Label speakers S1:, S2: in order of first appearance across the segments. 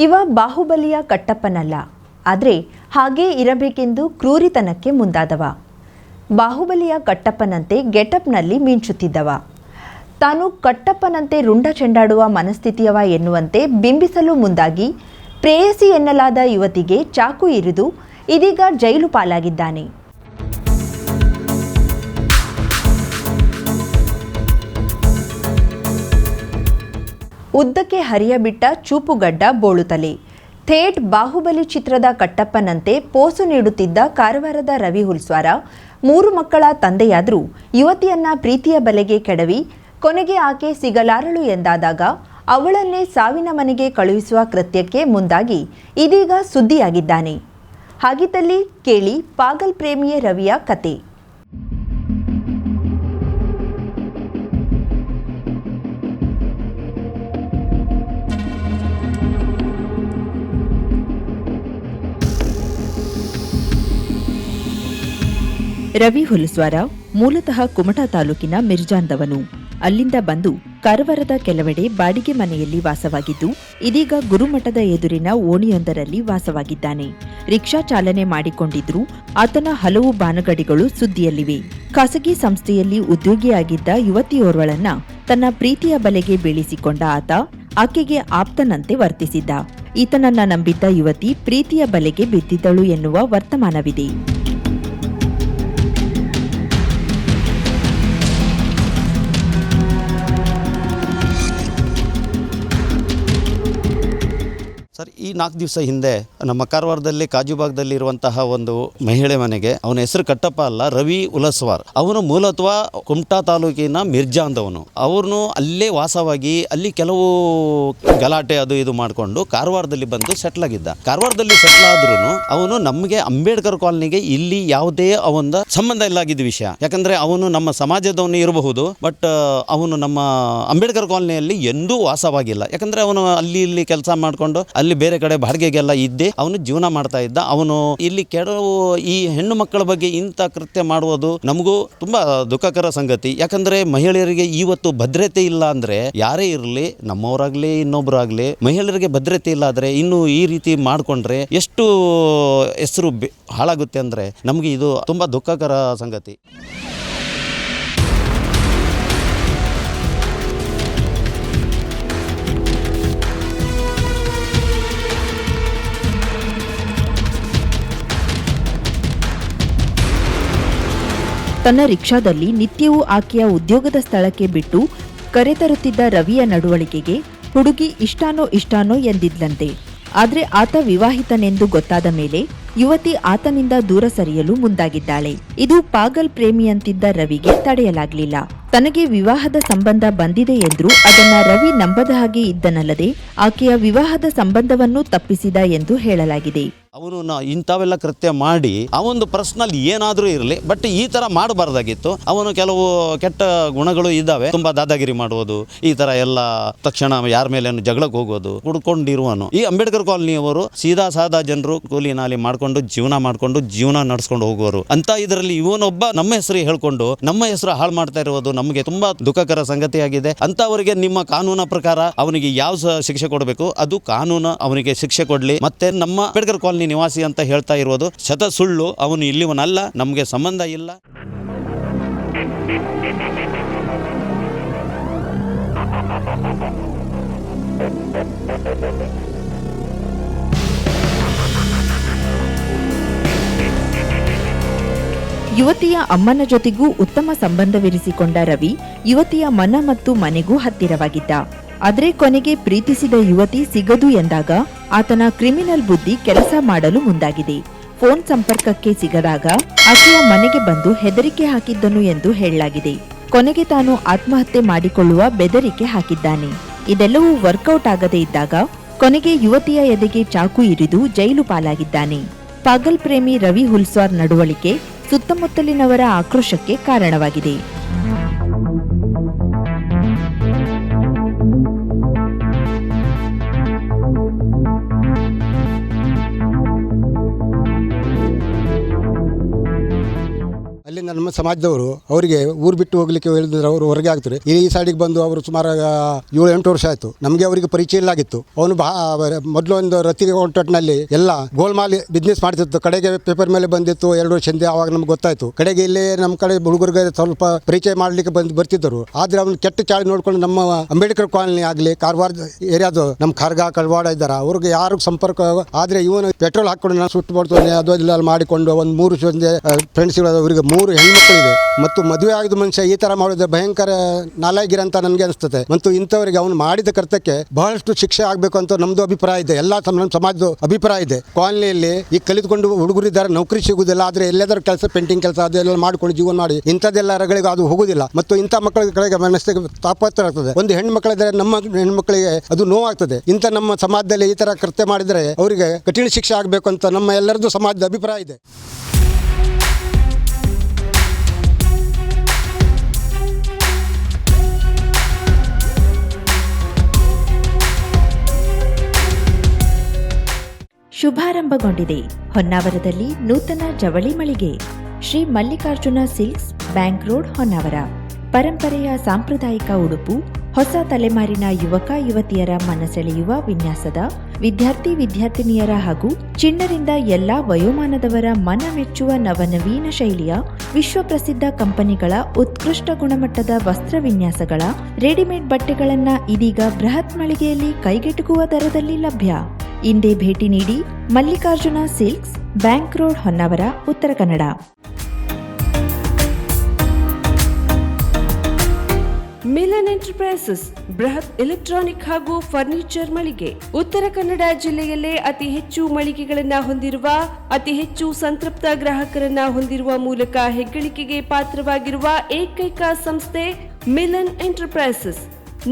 S1: ಇವ ಬಾಹುಬಲಿಯ ಕಟ್ಟಪ್ಪನಲ್ಲ, ಆದರೆ ಹಾಗೇ ಇರಬೇಕೆಂದು ಕ್ರೂರಿತನಕ್ಕೆ ಮುಂದಾದವ. ಬಾಹುಬಲಿಯ ಕಟ್ಟಪ್ಪನಂತೆ ಗೆಟಪ್ನಲ್ಲಿ ಮಿಂಚುತ್ತಿದ್ದವ. ತಾನು ಕಟ್ಟಪ್ಪನಂತೆ ರುಂಡ ಚೆಂಡಾಡುವ ಮನಸ್ಥಿತಿಯವ ಎನ್ನುವಂತೆ ಬಿಂಬಿಸಲು ಮುಂದಾಗಿ ಪ್ರೇಯಸಿ ಎನ್ನಲಾದ ಯುವತಿಗೆ ಚಾಕು ಇರಿದು ಇದೀಗ ಜೈಲು ಪಾಲಾಗಿದ್ದಾನೆ. ಉದ್ದಕ್ಕೆ ಹರಿಯಬಿಟ್ಟ ಚೂಪುಗಡ್ಡ ಬೋಳುತಲೆ, ಥೇಟ್ ಬಾಹುಬಲಿ ಚಿತ್ರದ ಕಟ್ಟಪ್ಪನಂತೆ ಪೋಸು ನೀಡುತ್ತಿದ್ದ ಕಾರವಾರದ ರವಿ ಹುಲ್ಸ್ವಾರ 3 ಮಕ್ಕಳ ತಂದೆಯಾದರೂ ಯುವತಿಯನ್ನ ಪ್ರೀತಿಯ ಬಲೆಗೆ ಕೆಡವಿ ಕೊನೆಗೆ ಆಕೆ ಸಿಗಲಾರಳು ಎಂದಾದಾಗ ಅವಳನ್ನೇ ಸಾವಿನ ಮನೆಗೆ ಕಳುಹಿಸುವ ಕೃತ್ಯಕ್ಕೆ ಮುಂದಾಗಿ ಇದೀಗ ಸುದ್ದಿಯಾಗಿದ್ದಾನೆ. ಹಾಗಿದ್ದಲ್ಲಿ ಕೇಳಿ ಪಾಗಲ್ ಪ್ರೇಮಿಯೇ ರವಿಯ ಕತೆ. ರವಿ ಹುಲ್ಸ್ವಾರ ಮೂಲತಃ ಕುಮಟಾ ತಾಲೂಕಿನ ಮಿರ್ಜಾಂದವನು. ಅಲ್ಲಿಂದ ಬಂದು ಕಾರವಾರದ ಕೆಲವೆಡೆ ಬಾಡಿಗೆ ಮನೆಯಲ್ಲಿ ವಾಸವಾಗಿದ್ದು ಇದೀಗ ಗುರುಮಠದ ಎದುರಿನ ಓಣಿಯೊಂದರಲ್ಲಿ ವಾಸವಾಗಿದ್ದಾನೆ. ರಿಕ್ಷಾ ಚಾಲನೆ ಮಾಡಿಕೊಂಡಿದ್ರೂ ಆತನ ಹಲವು ಬಾನಗಡಿಗಳು ಸುದ್ದಿಯಲ್ಲಿವೆ. ಖಾಸಗಿ ಸಂಸ್ಥೆಯಲ್ಲಿ ಉದ್ಯೋಗಿಯಾಗಿದ್ದ ಯುವತಿಯೋರ್ವಳನ್ನ ತನ್ನ ಪ್ರೀತಿಯ ಬಲೆಗೆ ಬೀಳಿಸಿಕೊಂಡ ಆತ ಆಕೆಗೆ ಆಪ್ತನಂತೆ ವರ್ತಿಸಿದ್ದ. ಈತನನ್ನ ನಂಬಿದ್ದ ಯುವತಿ ಪ್ರೀತಿಯ ಬಲೆಗೆ ಬಿದ್ದಿದ್ದಳು ಎನ್ನುವ ವರ್ತಮಾನವಿದೆ.
S2: ಸರ್, ಈ 4 ದಿವಸ ಹಿಂದೆ ನಮ್ಮ ಕಾರವಾರದಲ್ಲಿ ಕಾಜುಬಾಗ್ದಲ್ಲಿ ಇರುವಂತಹ ಒಂದು ಮಹಿಳೆ ಮನೆಗೆ, ಅವನ ಹೆಸರು ಕಟ್ಟಪ್ಪ ಅಲ್ಲ, ರವಿ ಹುಲ್ಸ್ವಾರ್. ಅವನು ಮೂಲತಃ ಕುಮಟಾ ತಾಲೂಕಿನ ಮಿರ್ಜಾಂದವನು. ಅವ್ರನ್ನು ಅಲ್ಲೇ ವಾಸವಾಗಿ ಅಲ್ಲಿ ಕೆಲವು ಗಲಾಟೆ ಅದು ಇದು ಮಾಡಿಕೊಂಡು ಕಾರವಾರದಲ್ಲಿ ಬಂದು ಸೆಟ್ಲ್ ಆಗಿದ್ದ. ಕಾರವಾರದಲ್ಲಿ ಸೆಟ್ಲ್ ಆದ್ರೂ ಅವನು ನಮಗೆ ಅಂಬೇಡ್ಕರ್ ಕಾಲನಿಗೆ ಇಲ್ಲಿ ಯಾವುದೇ ಅವನ ಸಂಬಂಧ ಇಲ್ಲಾಗಿದ್ದ ವಿಷಯ. ಯಾಕಂದ್ರೆ ಅವನು ನಮ್ಮ ಸಮಾಜದವನು ಇರಬಹುದು, ಬಟ್ ಅವನು ನಮ್ಮ ಅಂಬೇಡ್ಕರ್ ಕಾಲನಿಯಲ್ಲಿ ಎಂದೂ ವಾಸವಾಗಿಲ್ಲ. ಯಾಕಂದ್ರೆ ಅವನು ಅಲ್ಲಿ ಇಲ್ಲಿ ಕೆಲಸ ಮಾಡಿಕೊಂಡು ಅಲ್ಲಿ ಬೇರೆ ಕಡೆ ಬಾಡಿಗೆಗೆಲ್ಲ ಇದ್ದೆ ಅವನು ಜೀವನ ಮಾಡ್ತಾ ಇದ್ದ. ಅವನು ಇಲ್ಲಿ ಕೆಲವು ಈ ಹೆಣ್ಣು ಮಕ್ಕಳ ಬಗ್ಗೆ ಇಂಥ ಕೃತ್ಯ ಮಾಡುವುದು ನಮಗೂ ತುಂಬಾ ದುಃಖಕರ ಸಂಗತಿ. ಯಾಕಂದ್ರೆ ಮಹಿಳೆಯರಿಗೆ ಇವತ್ತು ಭದ್ರತೆ ಇಲ್ಲ ಅಂದ್ರೆ, ಯಾರೇ ಇರಲಿ, ನಮ್ಮವರಾಗ್ಲಿ ಇನ್ನೊಬ್ಬರಾಗ್ಲಿ, ಮಹಿಳೆಯರಿಗೆ ಭದ್ರತೆ ಇಲ್ಲ ಆದ್ರೆ ಇನ್ನು ಈ ರೀತಿ ಮಾಡಿಕೊಂಡ್ರೆ ಎಷ್ಟು ಹೆಸರು ಹಾಳಾಗುತ್ತೆ ಅಂದ್ರೆ ನಮಗೆ ಇದು ತುಂಬಾ ದುಃಖಕರ ಸಂಗತಿ.
S1: ತನ್ನ ರಿಕ್ಷಾದಲ್ಲಿ ನಿತ್ಯವೂ ಆಕೆಯ ಉದ್ಯೋಗದ ಸ್ಥಳಕ್ಕೆ ಬಿಟ್ಟು ಕರೆತರುತ್ತಿದ್ದ ರವಿಯ ನಡವಳಿಕೆಗೆ ಹುಡುಗಿ ಇಷ್ಟಾನೋ ಎಂದಿದ್ಲಂತೆ. ಆದ್ರೆ ಆತ ವಿವಾಹಿತನೆಂದು ಗೊತ್ತಾದ ಮೇಲೆ ಯುವತಿ ಆತನಿಂದ ದೂರ ಸರಿಯಲು ಮುಂದಾಗಿದ್ದಾಳೆ. ಇದು ಪಾಗಲ್ ಪ್ರೇಮಿಯಂತಿದ್ದ ರವಿಗೆ ತಡೆಯಲಾಗಲಿಲ್ಲ. ತನಗೆ ವಿವಾಹದ ಸಂಬಂಧ ಬಂದಿದೆ ಎಂದ್ರೂ ಅದನ್ನ ರವಿ ನಂಬದ ಹಾಗೆ ಇದ್ದನಲ್ಲದೆ ಆಕೆಯ ವಿವಾಹದ ಸಂಬಂಧವನ್ನು ತಪ್ಪಿಸಿದ ಎಂದು ಹೇಳಲಾಗಿದೆ.
S2: ಅವನು ಇಂಥವೆಲ್ಲ ಕೃತ್ಯ ಮಾಡಿ ಅವನು ಪರ್ಸನಲ್ ಏನಾದರೂ ಇರಲಿ, ಬಟ್ ಈ ಥರ ಮಾಡಬಾರ್ದಾಗಿತ್ತು. ಅವನು ಕೆಲವು ಕೆಟ್ಟ ಗುಣಗಳು ಇದ್ದಾವೆ. ತುಂಬಾ ದಾದಾಗಿರಿ ಮಾಡುವುದು, ಈ ಥರ ಎಲ್ಲ ತಕ್ಷಣ ಯಾರ ಮೇಲೆ ಜಗಳಕ್ಕೆ ಹೋಗೋದು, ಕುಡ್ಕೊಂಡಿರುವನು. ಈ ಅಂಬೇಡ್ಕರ್ ಕಾಲನಿಯವರು ಸೀದಾ ಸಾದಾ ಜನರು ಕೂಲಿ ನಾಲಿ ಮಾಡ್ಕೊಂಡು ಜೀವನ ನಡೆಸ್ಕೊಂಡು ಹೋಗುವರು ಅಂತ ಇದರಲ್ಲಿ ಇವನೊಬ್ಬ ನಮ್ಮ ಹೆಸರು ಹೇಳ್ಕೊಂಡು ನಮ್ಮ ಹೆಸರು ಹಾಳು ಮಾಡ್ತಾ ಇರುವುದು ನಮಗೆ ತುಂಬಾ ದುಃಖಕರ ಸಂಗತಿಯಾಗಿದೆ. ಅಂತವರಿಗೆ ನಿಮ್ಮ ಕಾನೂನ ಪ್ರಕಾರ ಅವನಿಗೆ ಯಾವ ಶಿಕ್ಷೆ ಕೊಡಬೇಕು ಅದು ಕಾನೂನು ಅವನಿಗೆ ಶಿಕ್ಷೆ ಕೊಡ್ಲಿ. ಮತ್ತೆ ನಮ್ಮ ಅಂಬೇಡ್ಕರ್ ಕಾಲನಿ ನಿವಾಸಿ ಅಂತ ಹೇಳ್ತಾ ಇರೋದು ಶತ ಸುಳ್ಳು. ಅವನು ಇಲ್ಲಿವನಲ್ಲ, ನಮಗೆ ಸಂಬಂಧ ಇಲ್ಲ.
S1: ಯುವತಿಯ ಅಮ್ಮನ ಜೊತೆಗೂ ಉತ್ತಮ ಸಂಬಂಧವಿರಿಸಿಕೊಂಡ ರವಿ ಯುವತಿಯ ಮನ ಮತ್ತು ಮನೆಗೂ ಹತ್ತಿರವಾಗಿದ್ದ. ಆದರೆ ಕೊನೆಗೆ ಪ್ರೀತಿಸಿದ ಯುವತಿ ಸಿಗದು ಎಂದಾಗ ಆತನ ಕ್ರಿಮಿನಲ್ ಬುದ್ಧಿ ಕೆಲಸ ಮಾಡಲು ಮುಂದಾಗಿದೆ. ಫೋನ್ ಸಂಪರ್ಕಕ್ಕೆ ಸಿಗದಾಗ ಆಕೆಯ ಮನೆಗೆ ಬಂದು ಹೆದರಿಕೆ ಹಾಕಿದ್ದನು ಎಂದು ಹೇಳಲಾಗಿದೆ. ಕೊನೆಗೆ ತಾನು ಆತ್ಮಹತ್ಯೆ ಮಾಡಿಕೊಳ್ಳುವ ಬೆದರಿಕೆ ಹಾಕಿದ್ದಾನೆ. ಇದೆಲ್ಲವೂ ವರ್ಕೌಟ್ ಆಗದೇ ಇದ್ದಾಗ ಕೊನೆಗೆ ಯುವತಿಯ ಎದೆಗೆ ಚಾಕು ಇರಿದು ಜೈಲು ಪಾಲಾಗಿದ್ದಾನೆ. ಪಾಗಲ್ ಪ್ರೇಮಿ ರವಿ ಹುಲ್ಸ್ವಾರ್ ನಡವಳಿಕೆ ಸುತ್ತಮುತ್ತಲಿನವರ ಆಕ್ರೋಶಕ್ಕೆ ಕಾರಣವಾಗಿದೆ.
S3: ಅಲ್ಲಿ ನನ್ನ ನಮ್ಮ ಸಮಾಜದವರು ಅವರಿಗೆ ಊರು ಬಿಟ್ಟು ಹೋಗ್ಲಿಕ್ಕೆ ಹೇಳಿದ್ರೆ ಅವರು ಹೊರಗೆ ಆಗ್ತಾರೆ. ಈ ಸೈಡಿಗೆ ಬಂದು ಅವರು ಸುಮಾರು 7-8 ವರ್ಷ ಆಯಿತು. ನಮಗೆ ಅವರಿಗೆ ಪರಿಚಯ ಇಲ್ಲಾಗಿತ್ತು. ಅವನು ಮೊದಲು ಒಂದು ರತಿಗೆ ಹೊಂಟೊಟ್ಟಿನಲ್ಲಿ ಎಲ್ಲ ಗೋಲ್ಮಾಲ್ ಬಿಸ್ನೆಸ್ ಮಾಡ್ತಿತ್ತು. ಕಡೆಗೆ ಪೇಪರ್ ಮೇಲೆ ಬಂದಿತ್ತು 2 ವರ್ಷ ಹಿಂದೆ. ಆವಾಗ ನಮ್ಗೆ ಗೊತ್ತಾಯ್ತು. ಕಡೆಗೆ ಇಲ್ಲಿ ನಮ್ಮ ಕಡೆ ಹುಡುಗರಿಗೆ ಸ್ವಲ್ಪ ಪರಿಚಯ ಮಾಡಲಿಕ್ಕೆ ಬರ್ತಿದ್ದರು. ಆದರೆ ಅವನು ಕೆಟ್ಟ ಚಾಳಿ ನೋಡ್ಕೊಂಡು ನಮ್ಮ ಅಂಬೇಡ್ಕರ್ ಕಾಲನಿ ಆಗಲಿ ಕಾರವಾರ ಏರಿಯಾದು ನಮ್ಮ ಖರ್ಗ ಕಳ್ವಾಡ ಇದ್ದಾರೆ, ಅವ್ರಿಗೆ ಯಾರು ಸಂಪರ್ಕ. ಆದರೆ ಇವನು ಪೆಟ್ರೋಲ್ ಹಾಕೊಂಡು ನಾನು ಸುಟ್ಟು ಮಾಡ್ತಾನೆ ಅದು ಇಲ್ಲ ಮಾಡಿಕೊಂಡು ಒಂದು 3 ಫ್ರೆಂಡ್ಸ್ ಅವರಿಗೆ 3 ಹೆಣ್ಮಕ್ಳಿದೆ ಮತ್ತು ಮದುವೆ ಆಗಿದ ಮನುಷ್ಯ ಈ ತರ ಮಾಡಿದ್ರೆ ಭಯಂಕರ ನಾಲಾಯಗಿರ ಅಂತ ನನಗೆ ಅನಿಸ್ತದೆ. ಮತ್ತು ಇಂಥವರಿಗೆ ಅವನು ಮಾಡಿದ ಕರ್ತಕ್ಕೆ ಬಹಳಷ್ಟು ಶಿಕ್ಷೆ ಆಗಬೇಕು ಅಂತ ನಮ್ದು ಅಭಿಪ್ರಾಯ ಇದೆ. ಎಲ್ಲ ನಮ್ಮ ಸಮಾಜದ ಅಭಿಪ್ರಾಯ ಇದೆ. ಕಾಲನಿಯಲ್ಲಿ ಈಗ ಕಲಿತುಕೊಂಡು ಹುಡುಗರಿದ್ದಾರೆ, ನೌಕರಿ ಸಿಗುವುದಿಲ್ಲ. ಆದರೆ ಎಲ್ಲಾದ್ರೂ ಕೆಲಸ ಪೇಂಟಿಂಗ್ ಕೆಲಸ ಅದೆಲ್ಲ ಮಾಡ್ಕೊಂಡು ಜೀವನ ಮಾಡಿ ಇಂಥದ್ದೆಲ್ಲ ರಗಳಿಗೆ ಅದು ಹೋಗುದಿಲ್ಲ. ಮತ್ತು ಇಂಥ ಮಕ್ಕಳ ಕಡೆಗೆ ಮನಸ್ಸಿಗೆ ತಾಪತ್ರ ಆಗ್ತದೆ. ಒಂದು ಹೆಣ್ಮಕ್ಳಿದ್ರೆ ನಮ್ಮ ಹೆಣ್ಮಕ್ಳಿಗೆ ಅದು ನೋವಾಗ್ತದೆ. ಇಂಥ ನಮ್ಮ ಸಮಾಜದಲ್ಲಿ ಈ ತರ ಕೃತ್ಯ ಮಾಡಿದರೆ ಅವರಿಗೆ ಕಠಿಣ ಶಿಕ್ಷೆ ಆಗಬೇಕು ಅಂತ ನಮ್ಮ ಎಲ್ಲರದ್ದು ಸಮಾಜದ ಅಭಿಪ್ರಾಯ ಇದೆ.
S1: ಶುಭಾರಂಭಗೊಂಡಿದೆ ಹೊನ್ನಾವರದಲ್ಲಿ ನೂತನ ಜವಳಿ ಮಳಿಗೆ. Shri Mallikarjuna Silks, Bank Road, Honnavar. ಪರಂಪರೆಯ ಸಾಂಪ್ರದಾಯಿಕ ಉಡುಪು, ಹೊಸ ತಲೆಮಾರಿನ ಯುವಕ ಯುವತಿಯರ ಮನಸೆಳೆಯುವ ವಿನ್ಯಾಸದ, ವಿದ್ಯಾರ್ಥಿನಿಯರ ಹಾಗೂ ಚಿಣ್ಣರಿಂದ ಎಲ್ಲಾ ವಯೋಮಾನದವರ ಮನ ಮೆಚ್ಚುವ ನವನವೀನ ಶೈಲಿಯ ವಿಶ್ವಪ್ರಸಿದ್ಧ ಕಂಪನಿಗಳ ಉತ್ಕೃಷ್ಟ ಗುಣಮಟ್ಟದ ವಸ್ತ್ರ ವಿನ್ಯಾಸಗಳ ರೆಡಿಮೇಡ್ ಬಟ್ಟೆಗಳನ್ನ ಇದೀಗ ಬೃಹತ್ ಮಳಿಗೆಯಲ್ಲಿ ಕೈಗೆಟುಕುವ ದರದಲ್ಲಿ ಲಭ್ಯ. ಇಂದೇ ಭೇಟಿ ನೀಡಿ Mallikarjuna Silks, Bank Road, Honnavar, Uttara Kannada.
S4: Milan Enterprises ಬೃಹತ್ ಎಲೆಕ್ಟ್ರಾನಿಕ್ ಹಾಗೂ ಫರ್ನಿಚರ್ ಮಳಿಗೆ. ಉತ್ತರ ಕನ್ನಡ ಜಿಲ್ಲೆಯಲ್ಲೇ ಅತಿ ಹೆಚ್ಚು ಮಳಿಗೆಗಳನ್ನ ಹೊಂದಿರುವ, ಅತಿ ಹೆಚ್ಚು ಸಂತೃಪ್ತ ಗ್ರಾಹಕರನ್ನ ಹೊಂದಿರುವ ಮೂಲಕ ಹೆಗ್ಗಳಿಕೆಗೆ ಪಾತ್ರವಾಗಿರುವ ಏಕೈಕ ಸಂಸ್ಥೆ ಮಿಲನ್ ಎಂಟರ್ಪ್ರೈಸಸ್.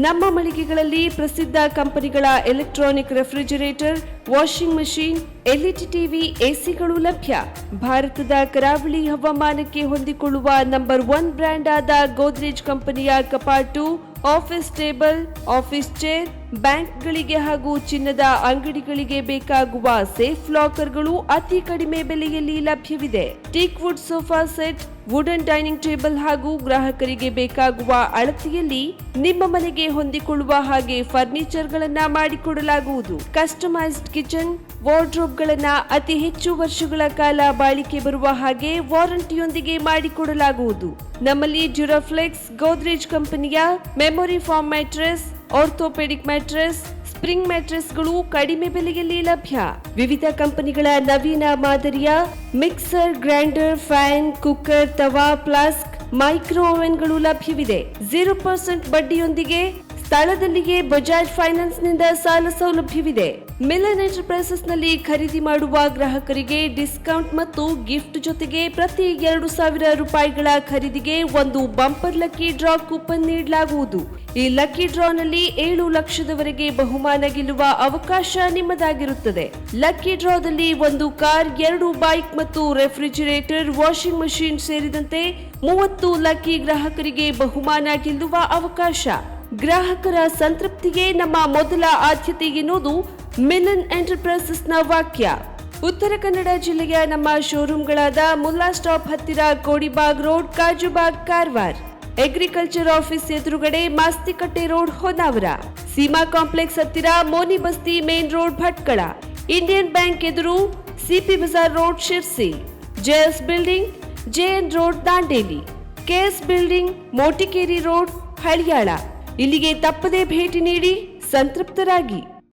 S4: ನಮ್ಮ ಮಳಿಗೆಗಳಲ್ಲಿ ಪ್ರಸಿದ್ಧ ಕಂಪನಿಗಳ electronic refrigerator, washing machine, LED TV, ಎಸಿಗಳು ಲಭ್ಯ. ಭಾರತದ ಕರಾವಳಿ ಹವಾಮಾನಕ್ಕೆ ಹೊಂದಿಕೊಳ್ಳುವ ನಂಬರ್ 1 ಬ್ರ್ಯಾಂಡ್ ಆದ ಗೋದ್ರೇಜ್ ಕಂಪನಿಯ ಕಪಾಟು, ಆಫೀಸ್ ಟೇಬಲ್, ಆಫೀಸ್ ಚೇರ್, ಬ್ಯಾಂಕ್ಗಳಿಗೆ ಹಾಗೂ ಚಿನ್ನದ ಅಂಗಡಿಗಳಿಗೆ ಬೇಕಾಗುವ ಸೇಫ್ ಲಾಕರ್ಗಳು ಅತಿ ಕಡಿಮೆ ಬೆಲೆಯಲ್ಲಿ ಲಭ್ಯವಿದೆ. Teak wood sofa set, wooden dining table ಹಾಗೂ ಗ್ರಾಹಕರಿಗೆ ಬೇಕಾಗುವ ಅಳತೆಯಲ್ಲಿ ನಿಮ್ಮ ಮನೆಗೆ ಹೊಂದಿಕೊಳ್ಳುವ ಹಾಗೆ ಫರ್ನಿಚರ್ಗಳನ್ನ ಮಾಡಿಕೊಡಲಾಗುವುದು. ಕಸ್ಟಮೈಸ್ಡ್ ಕಿಚನ್, ವಾರ್ಡ್ರೋಬ್ಗಳನ್ನ ಅತಿ ಹೆಚ್ಚು ವರ್ಷಗಳ ಕಾಲ ಬಾಳಿಕೆ ಬರುವ ಹಾಗೆ ವಾರಂಟಿಯೊಂದಿಗೆ ಮಾಡಿಕೊಡಲಾಗುವುದು. ನಮ್ಮಲ್ಲಿ ಡ್ಯೂರಾಫ್ಲೆಕ್ಸ್, ಗೋದ್ರೇಜ್ ಕಂಪನಿಯ memory foam mattress, orthopaedic mattress, spring ಮ್ಯಾಟ್ರೆಸ್ಗಳು ಕಡಿಮೆ ಬೆಲೆಯಲ್ಲಿ ಲಭ್ಯ. ವಿವಿಧ ಕಂಪನಿಗಳ ನವೀನ ಮಾದರಿಯ mixer, grinder, fan, cooker, tawa, flask, micro ಓವೆನ್ಗಳು ಲಭ್ಯವಿದೆ. 0% ಬಡ್ಡಿಯೊಂದಿಗೆ ಸ್ಥಳದಲ್ಲಿಯೇ ಬಜಾಜ್ ಫೈನಾನ್ಸ್ ನಿಂದ ಸಾಲ ಸೌಲಭ್ಯವಿದೆ. ಮಿಲನ್ ಎಂಟರ್ಪ್ರೈಸಸ್ ನಲ್ಲಿ ಖರೀದಿ ಮಾಡುವ ಗ್ರಾಹಕರಿಗೆ ಡಿಸ್ಕೌಂಟ್ ಮತ್ತು ಗಿಫ್ಟ್ ಜೊತೆಗೆ ಪ್ರತಿ 2,000 ರೂಪಾಯಿಗಳ ಖರೀದಿಗೆ ಒಂದು ಬಂಪರ್ ಲಕ್ಕಿ ಡ್ರಾ ಕೂಪನ್ ನೀಡಲಾಗುವುದು. ಈ ಲಕ್ಕಿ ಡ್ರಾನಲ್ಲಿ 7 ಲಕ್ಷದವರೆಗೆ ಬಹುಮಾನ ಗೆಲ್ಲುವ ಅವಕಾಶ ನಿಮ್ಮದಾಗಿರುತ್ತದೆ. ಲಕ್ಕಿ ಡ್ರಾದಲ್ಲಿ 1 ಕಾರ್, 2 ಬೈಕ್ ಮತ್ತು ರೆಫ್ರಿಜಿರೇಟರ್, ವಾಷಿಂಗ್ ಮಷೀನ್ ಸೇರಿದಂತೆ 30 ಲಕ್ಕಿ ಗ್ರಾಹಕರಿಗೆ ಬಹುಮಾನ ಗೆಲ್ಲುವ ಅವಕಾಶ. ಗ್ರಾಹಕರ ಸಂತೃಪ್ತಿಗೆ ನಮ್ಮ ಮೊದಲ ಆದ್ಯತೆ ಎನ್ನುವುದು ಮಿಲನ್ ಎಂಟರ್ಪ್ರೈಸಸ್ನ ವಾಕ್ಯ. ಉತ್ತರ ಕನ್ನಡ ಜಿಲ್ಲೆಯ ನಮ್ಮ ಶೋರೂಮ್ಗಳಾದ ಮುಲ್ಲಾ ಸ್ಟಾಪ್ ಹತ್ತಿರ Kodibag road, Kajubag, Karwar. Agriculture office ಎದುರುಗಡೆ ಮಾಸ್ತಿಕಟ್ಟೆ ರೋಡ್, ಹೊನ್ನಾವರ. ಸೀಮಾ ಕಾಂಪ್ಲೆಕ್ಸ್ ಹತ್ತಿರ Moni Basti main road, Bhatkal. Indian bank ಎದುರು CP Bazar road, Sirsi. JS building, JN road, Dandeli. KS building, Motikeri road, Haliyal. ಇಲ್ಲಿಗೆ ತಪ್ಪದೇ ಭೇಟಿ ನೀಡಿ ಸಂತೃಪ್ತರಾಗಿ.